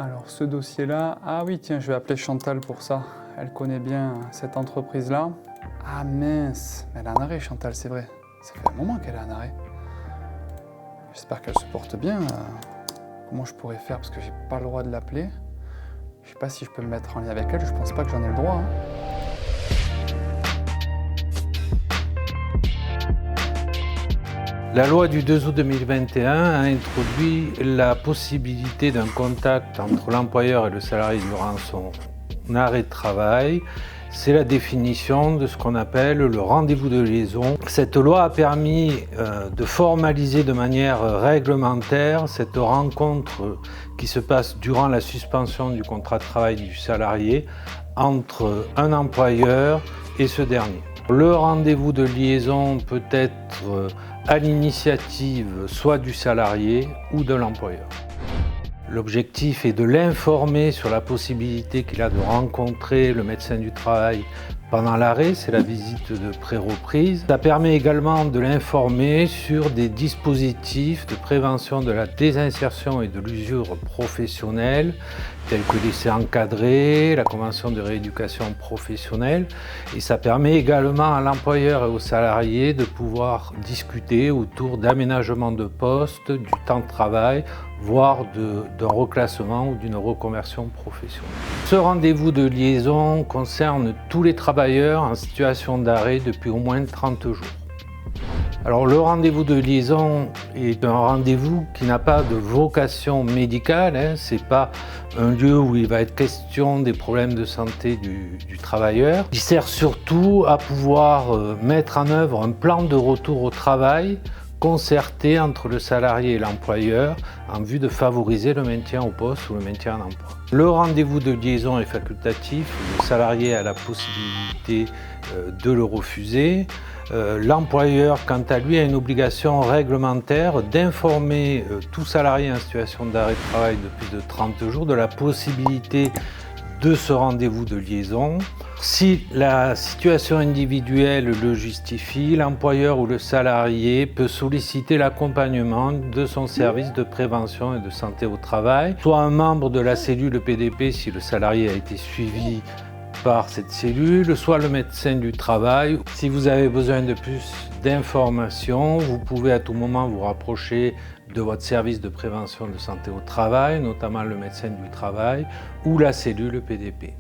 Alors ce dossier-là, ah oui tiens, je vais appeler Chantal pour ça. Elle connaît bien cette entreprise-là. Ah mince, elle est en arrêt Chantal, c'est vrai. Ça fait un moment qu'elle est en arrêt. J'espère qu'elle se porte bien. Comment je pourrais faire parce que j'ai pas le droit de l'appeler. Je sais pas si je peux me mettre en lien avec elle, je pense pas que j'en ai le droit. Hein. La loi du 2 août 2021 a introduit la possibilité d'un contact entre l'employeur et le salarié durant son arrêt de travail. C'est la définition de ce qu'on appelle le rendez-vous de liaison. Cette loi a permis de formaliser de manière réglementaire cette rencontre qui se passe durant la suspension du contrat de travail du salarié entre un employeur et ce dernier. Le rendez-vous de liaison peut être à l'initiative soit du salarié ou de l'employeur. L'objectif est de l'informer sur la possibilité qu'il a de rencontrer le médecin du travail pendant l'arrêt, c'est la visite de pré-reprise. Ça permet également de l'informer sur des dispositifs de prévention de la désinsertion et de l'usure professionnelle, tels que l'essai encadré, la convention de rééducation professionnelle. Et ça permet également à l'employeur et aux salariés de pouvoir discuter autour d'aménagement de poste, du temps de travail, voire d'un reclassement ou d'une reconversion professionnelle. Ce rendez-vous de liaison concerne tous les travailleurs en situation d'arrêt depuis au moins 30 jours. Alors le rendez-vous de liaison est un rendez-vous qui n'a pas de vocation médicale, ce n'est pas un lieu où il va être question des problèmes de santé du travailleur. Il sert surtout à pouvoir mettre en œuvre un plan de retour au travail concerté entre le salarié et l'employeur en vue de favoriser le maintien au poste ou le maintien en emploi. Le rendez-vous de liaison est facultatif, le salarié a la possibilité de le refuser. L'employeur, quant à lui, a une obligation réglementaire d'informer tout salarié en situation d'arrêt de travail de plus de 30 jours de la possibilité de ce rendez-vous de liaison. Si la situation individuelle le justifie, l'employeur ou le salarié peut solliciter l'accompagnement de son service de prévention et de santé au travail, soit un membre de la cellule PDP si le salarié a été suivi par cette cellule, soit le médecin du travail. Si vous avez besoin de plus d'informations, vous pouvez à tout moment vous rapprocher de votre service de prévention de santé au travail, notamment le médecin du travail ou la cellule PDP.